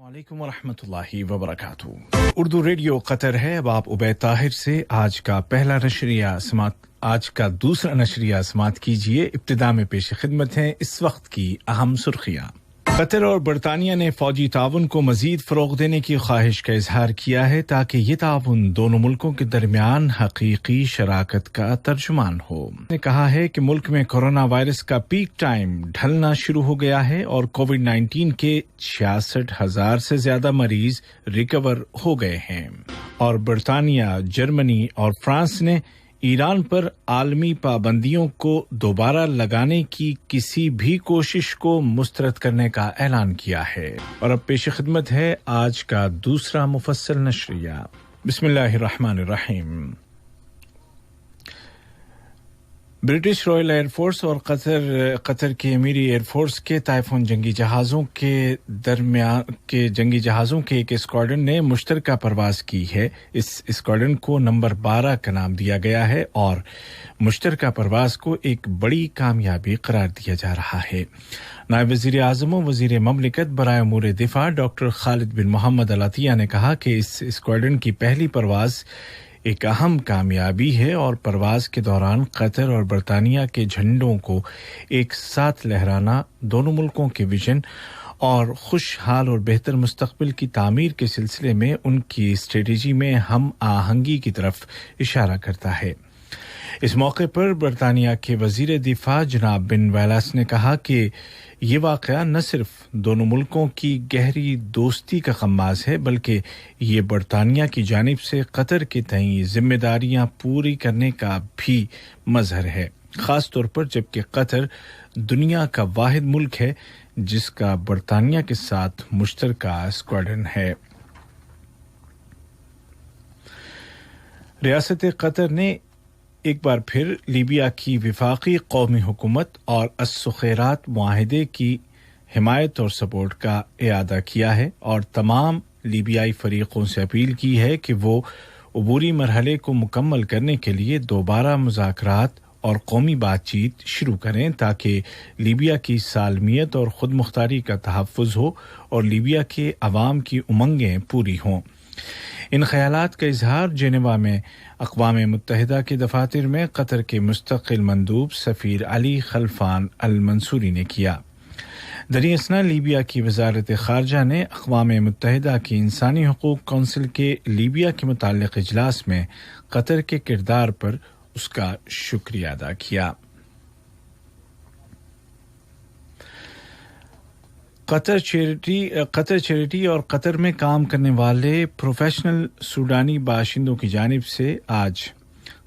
वालेकुम वरहमतुल्लाहि वबरकातुहू। Urdu radio Qatar है। अब आप उबैद ताहिर से आज का दूसरा नशरिया समात कीजिए। इब्तिदा में पेश खिदमत हैं इस वक्त की अहम सुर्खियां। कतर और बरतानिया ने फौजी ताउन को मजीद फरोग देने की ख्वाहिश का इजहार किया है ताकि ये ताउन दोनों मुल्कों के दरमियान हकीकी शराकत का तर्जुमान हो। ने कहा है कि मुल्क में कोरोना वायरस का पीक टाइम ढलना शुरू हो गया है और कोविड-19 के 66,000 से ज्यादा मरीज रिकवर हो गए हैं। और बरतानिया, जर्मनी और फ्रांस ने ईरान पर आलमी पाबंदियों को दोबारा लगाने की किसी भी कोशिश को मुस्तरद करने का ऐलान किया है। और अब पेश खिदमत है आज का दूसरा मुफस्सल नशरिया। बिस्मिल्लाहिर्रहमानिर्रहीम। ब्रिटिश रॉयल एयरफोर्स और कतर के अमीरी एयरफोर्स के टाइफून जंगी जहाज़ों के एक स्क्वाड्रन ने मुश्तरका परवाज़ की है। इस स्क्वाड्रन को नंबर 12 का नाम दिया गया है और मुश्तरका परवाज़ को एक बड़ी कामयाबी करार दिया जा रहा है। नायब वज़ीर आज़म व वज़ीर ममलिकत बराए उमूर दिफा डॉक्टर खालिद बिन मोहम्मद अल अतिया ने कहा कि इस स्क्वाड्रन की पहली परवाज़ एक अहम कामयाबी है और परवाज़ के दौरान कतर और बरतानिया के झंडों को एक साथ लहराना दोनों मुल्कों के विजन और खुशहाल और बेहतर मुस्तक़बिल की तामीर के सिलसिले में उनकी स्ट्रेटजी में हम आहंगी की तरफ इशारा करता है। इस मौके पर बरतानिया के वज़ीर दिफा जनाब बिन वेलास ने कहा कि ये वाक़या न सिर्फ दोनों मुल्कों की गहरी दोस्ती का ख़म्मास है बल्कि ये बरतानिया की जानिब से कतर के तईं ज़िम्मेदारियां पूरी करने का भी मज़हर है, ख़ास तौर पर जबकि कतर दुनिया का वाहिद मुल्क है जिसका बरतानिया के साथ मुश्तरका स्क्वाड्रन है। रियासत कतर ने एक बार फिर लीबिया की विफाकी कौमी हुकूमत और अस्सुखैरात मुआहिदे की हिमायत और सपोर्ट का इआदा किया है और तमाम लीबियाई फरीकों से अपील की है कि वो अबूरी मरहले को मुकम्मल करने के लिए दोबारा मुज़ाकरात और कौमी बातचीत शुरू करें ताकि लीबिया की सालमियत और खुद मुख्तारी का तहफ़्फ़ुज़ हो और लीबिया के अवाम की उमंगें पूरी हों। इन ख़यालात का इजहार जेनेवा में अक़वाम मुत्तहिदा के दफ़ातर में कतर के मुस्तक़िल मंदूब सफ़ीर अली खलफान अल मंसूरी ने किया। दरियासना लीबिया की वज़ारत ख़ारजा ने अक़वाम मुत्तहिदा की इंसानी हुकूक़ कौंसिल के लीबिया के मुताल्लिक़ इजलास में कतर के किरदार पर उसका शुक्रिया अदा किया। कतर चैरिटी और कतर में काम करने वाले प्रोफेशनल सूडानी बाशिंदों की जानिब से आज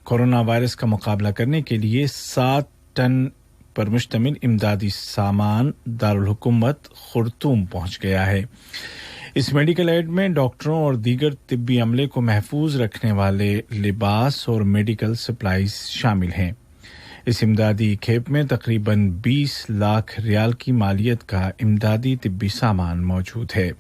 कोरोना वायरस का मुकाबला करने के लिए 7 टन पर मुश्तमिल इमदादी सामान दारुल हुकूमत खुर्तूम पहुंच गया है। इस मेडिकल एड में डॉक्टरों और दीगर तिब्बी अमले को महफूज रखने वाले लिबास और मेडिकल सप्लाईज शामिल हैं। इस इमदादी खेप में तकरीबन 20 लाख रियाल की मालियत का इमदादी तिब्बी सामान मौजूद है।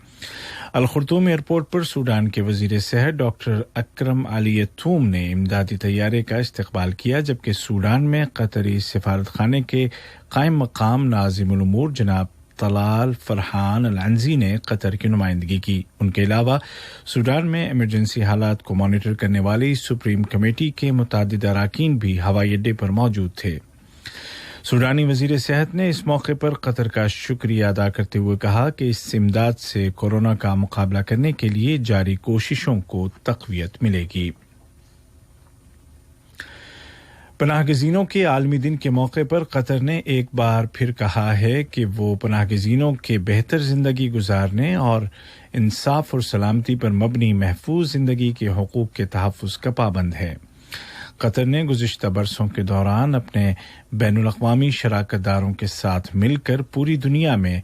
अल खुर्तूम एयरपोर्ट पर सूडान के वजीर सेहत डॉक्टर अकरम अली यतूम ने इमदादी तैयारे का इस्तकबाल किया जबकि सूडान में कतरी सिफारतखाने के कायम मकाम नाज़िमुल उमूर जनाब तलाल फरहान अल-अंजी ने कतर की नुमाइंदगी की। उनके अलावा सूडान में इमरजेंसी हालात को मॉनिटर करने वाली सुप्रीम कमेटी के मुतादिद अरकान भी हवाई अड्डे पर मौजूद थे। सूडानी वजीर सेहत ने इस मौके पर कतर का शुक्रिया अदा करते हुए कहा कि इस इमदाद से कोरोना का मुकाबला करने के लिए जारी कोशिशों को तक़वियत मिलेगी। पनाहगज़ीनों के आलमी दिन के मौके पर कतर ने एक बार फिर कहा है कि वो पनाहगज़ीनों के बेहतर ज़िंदगी गुजारने और इंसाफ और सलामती पर मबनी महफूज ज़िंदगी के हुकूक़ के तहफ़्फ़ुज़ का पाबंद है। कतर ने गुज़िश्ता बरसों के दौरान अपने बैनुल-अक़वामी शराकतदारों के साथ मिलकर पूरी दुनिया में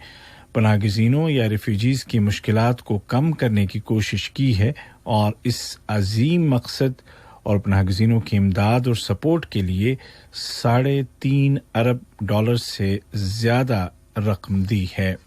पनाहगज़ीनों या रिफ्यूजीज़ की मुश्किलात को कम करने की कोशिश की है और इस अज़ीम मकसद और पनाहगज़ीनों की इमदाद और सपोर्ट के लिए $3.5 अरब से ज़्यादा रकम दी है।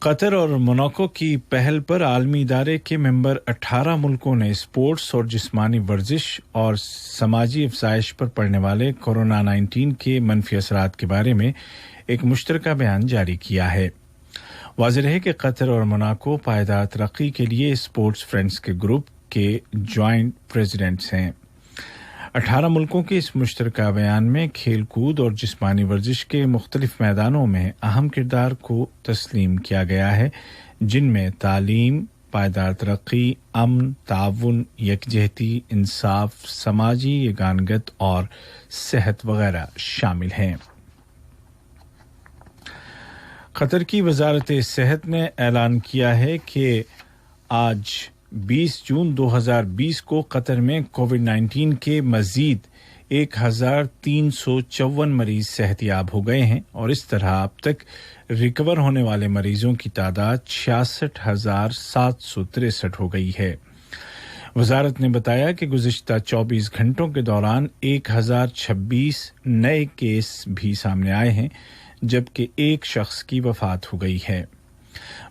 कतर और मोनाको की पहल पर आलमी इदारे के मेंबर 18 मुल्कों ने स्पोर्ट्स और जिस्मानी वर्जिश और समाजी अफजाइश पर पड़ने वाले कोरोना 19 के मनफी असरात के बारे में एक मुश्तरका बयान जारी किया है। वाज़ेह है कि कतर और मोनाको पायदार तरक्की के लिए स्पोर्ट्स फ्रेंड्स के ग्रुप के जॉइंट प्रेसिडेंट्स हैं। 18 मुल्कों के इस मुश्तरका बयान में खेल कूद और जिस्मानी वर्जिश के मुख्तलिफ मैदानों में अहम किरदार को तस्लीम किया गया है, जिनमें तालीम, पायदार तरक्की, अमन, ताउन, यकजहती, इंसाफ, समाजी यगानगत और सेहत वगैरह शामिल हैं। कतर की वजारत सेहत ने ऐलान किया है कि आज 20 जून 2020 को कतर में कोविड-19 के मजीद 1354 मरीज सेहतयाब हो गए हैं और इस तरह अब तक रिकवर होने वाले मरीजों की तादाद 66,763 हो गई है। वजारत ने बताया कि गुज़िश्ता 24 घंटों के दौरान 1026 नए केस भी सामने आए हैं, जबकि एक शख्स की वफात हो गई है।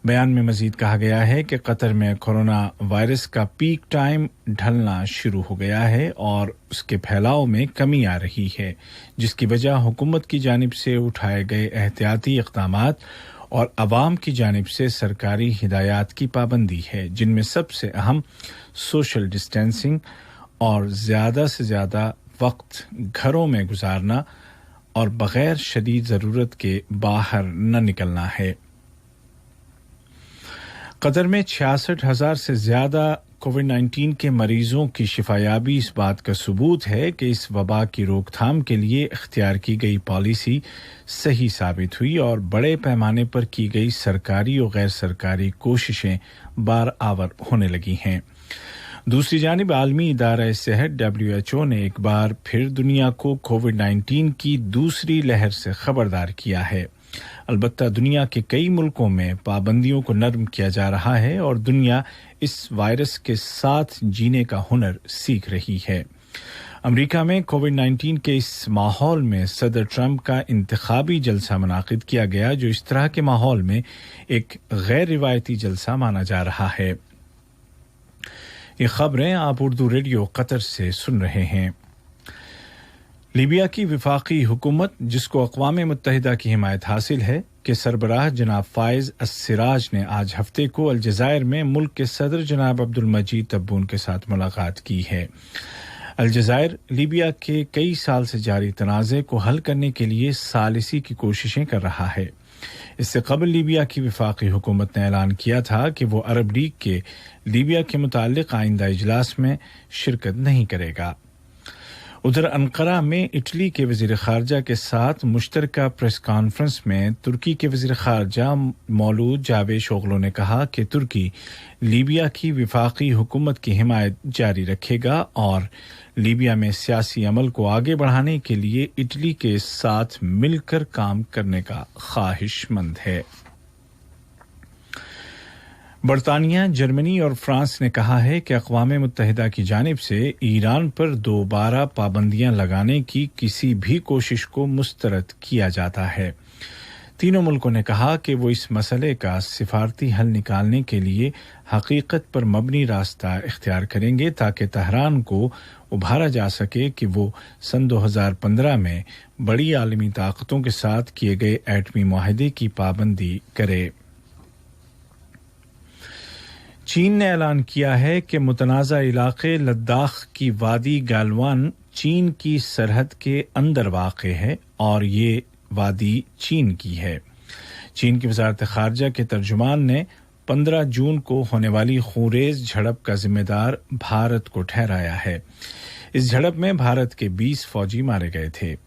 बयान में मजीद कहा गया है कि कतर में कोरोना वायरस का पीक टाइम ढलना शुरू हो गया है और उसके फैलाव में कमी आ रही है, जिसकी वजह हुकूमत की जानिब से उठाए गए एहतियाती इक़दामात और अवाम की जानिब से सरकारी हिदायत की पाबंदी है, जिनमें सबसे अहम सोशल डिस्टेंसिंग और ज़्यादा से ज़्यादा वक्त घरों में गुजारना और बगैर शदीद ज़रूरत के बाहर न निकलना है। कतर में 66,000 से ज़्यादा कोविड-19 के मरीजों की शिफायाबी इस बात का सबूत है कि इस वबा की रोकथाम के लिए इख्तियार की गई पॉलिसी सही साबित हुई और बड़े पैमाने पर की गई सरकारी और गैर सरकारी कोशिशें बारआवर होने लगी हैं। दूसरी जानिब आलमी इदारा सेहत WHO ने एक बार फिर दुनिया को कोविड-19 की दूसरी लहर से खबरदार किया है। अलबत्ता दुनिया के कई मुल्कों में पाबंदियों को नरम किया जा रहा है और दुनिया इस वायरस के साथ जीने का हुनर सीख रही है। अमेरिका में कोविड-19 के इस माहौल में सदर ट्रंप का इंतखाबी जलसा मुनाकिद किया गया, जो इस तरह के माहौल में एक गैर रिवायती जलसा माना जा रहा है। ये खबरें आप उर्दू रेडियो कतर से सुन रहे हैं। लीबिया की विफाकी हुकूमत, जिसको अक़वाम मुत्तहिदा की हिमायत हासिल है, के सरबराह जनाब फाइज अस्सिराज ने आज हफ्ते को अलजज़ायर में मुल्क के सदर जनाब अब्दुल मजीद तब्बून के साथ मुलाकात की है। अलजज़ायर लीबिया के कई साल से जारी तनाज़े को हल करने के लिए सालिसी की कोशिशें कर रहा है। इससे कबल लीबिया की विफाकी हुकूमत ने ऐलान किया था कि वो अरब लीग के लीबिया के मुताल्लिक़ आइंदा इजलास में शिरकत नहीं करेगा। उधर अंकारा में इटली के वज़ीर ख़ारजा के साथ मुश्तरका प्रेस कॉन्फ्रेंस में तुर्की के वज़ीर ख़ारजा मौलूद जावेशोगलू ने कहा कि तुर्की लीबिया की विफाकी हुकूमत की हिमायत जारी रखेगा और लीबिया में सियासी अमल को आगे बढ़ाने के लिए इटली के साथ मिलकर काम करने का ख्वाहिशमंद है। बरतानिया, जर्मनी और फ्रांस ने कहा है कि अक़वाम मुत्तहिदा की जानिब से ईरान पर दोबारा पाबंदियां लगाने की किसी भी कोशिश को मुस्तरद किया जाता है। तीनों मुल्कों ने कहा कि वो इस मसले का सिफारती हल निकालने के लिए हकीकत पर मबनी रास्ता इख्तियार करेंगे, ताकि तहरान को उभारा जा सके कि वो सन 2015 में बड़ी आलमी ताकतों के साथ किए गए एटमी मुआहदे की पाबंदी करे। चीन ने ऐलान किया है कि मुतनाज़ा इलाके लद्दाख की वादी गालवान चीन की सरहद के अंदर वाक़े है और ये वादी चीन की है। चीन की वज़ारत ख़ारजा के तर्जुमान ने 15 जून को होने वाली खूरेज़ झड़प का जिम्मेदार भारत को ठहराया है। इस झड़प में भारत के 20 फौजी मारे गए थे।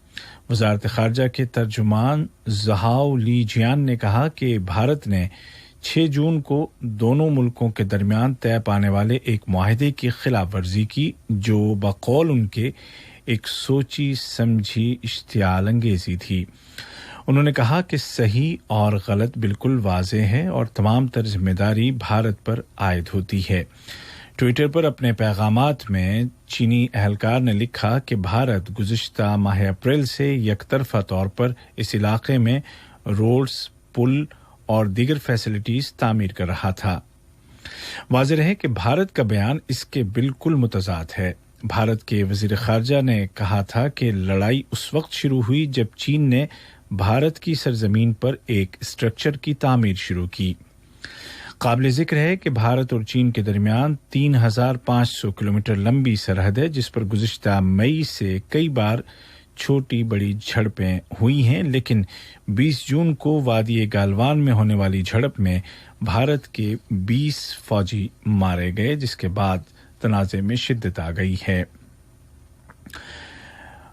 वज़ारत ख़ारजा के तर्जुमान ज़हाओ लीजियान ने कहा कि भारत ने 6 जून को दोनों मुल्कों के दरमियान तय पाने वाले एक मुआहदे की खिलाफ वर्जी की, जो बकौल उनके एक सोची समझी इश्तियाल अंगेजी थी। उन्होंने कहा कि सही और गलत बिल्कुल वाज़ेह है और तमाम तर जिम्मेदारी भारत पर आयद होती है। ट्विटर पर अपने पैगामात में चीनी अहलकार ने लिखा कि भारत गुज़िश्ता माह अप्रैल से यकतरफा तौर पर इस इलाके में रोड्स, पुल اور دیگر فیسلٹیز تعمیر کر رہا تھا۔ واضح ہے کہ بھارت کا بیان اس کے بالکل متضاد ہے۔ بھارت کے وزیر خارجہ نے کہا تھا کہ لڑائی اس وقت شروع ہوئی جب چین نے بھارت کی سرزمین پر ایک اسٹرکچر کی تعمیر شروع کی۔ قابل ذکر ہے کہ بھارت اور چین کے درمیان 3,500 کلومیٹر لمبی سرحد ہے، جس پر گزشتہ مئی سے کئی بار چھوٹی بڑی جھڑپیں ہوئی ہیں، لیکن 20 جون کو وادی گالوان میں ہونے والی جھڑپ میں بھارت کے 20 فوجی مارے گئے، جس کے بعد تنازع میں شدت آ گئی ہے۔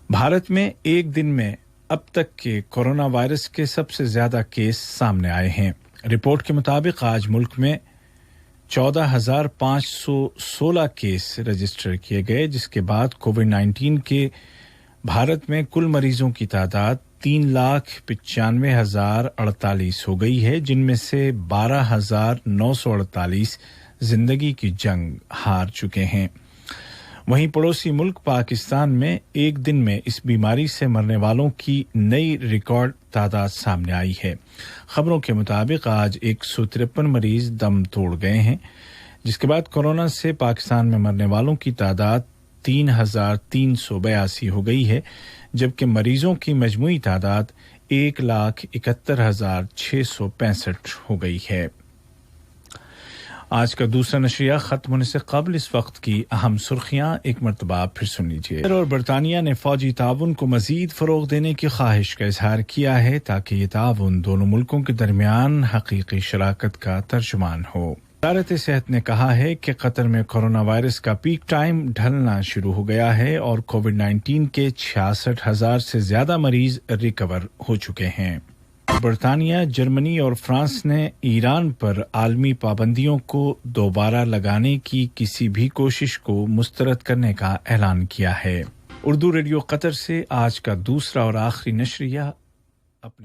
بھارت میں ایک دن میں اب تک کے کورونا وائرس کے سب سے زیادہ کیس سامنے آئے ہیں۔ رپورٹ کے مطابق آج ملک میں 14,516 کیس رجسٹر کیے گئے، جس کے بعد کووڈ-19 کے بھارت میں کل مریضوں کی تعداد 3,95,048 ہو گئی ہے، جن میں سے 12,948 زندگی کی جنگ ہار چکے ہیں۔ وہیں پڑوسی ملک پاکستان میں ایک دن میں اس بیماری سے مرنے والوں کی نئی ریکارڈ تعداد سامنے آئی ہے۔ خبروں کے مطابق آج 153 مریض دم توڑ گئے ہیں، جس کے بعد کورونا سے پاکستان میں مرنے والوں کی تعداد 3,382 ہو گئی ہے، جبکہ مریضوں کی مجموعی تعداد 1,71,665 ہو گئی ہے۔ آج کا دوسرا نشریہ ختم ہونے سے قبل اس وقت کی اہم سرخیاں ایک مرتبہ پھر سن لیجیے۔ اور برطانیہ نے فوجی تعاون کو مزید فروغ دینے کی خواہش کا اظہار کیا ہے تاکہ یہ تعاون دونوں ملکوں کے درمیان حقیقی شراکت کا ترجمان ہو۔ وزارت صحت نے کہا ہے کہ قطر میں کورونا وائرس کا پیک ٹائم ڈھلنا شروع ہو گیا ہے اور کووڈ-19 کے 66,000 سے زیادہ مریض ریکور ہو چکے ہیں۔ برطانیہ، جرمنی اور فرانس نے ایران پر عالمی پابندیوں کو دوبارہ لگانے کی کسی بھی کوشش کو مسترد کرنے کا اعلان کیا ہے۔ اردو ریڈیو قطر سے آج کا دوسرا اور آخری نشریہ اپنے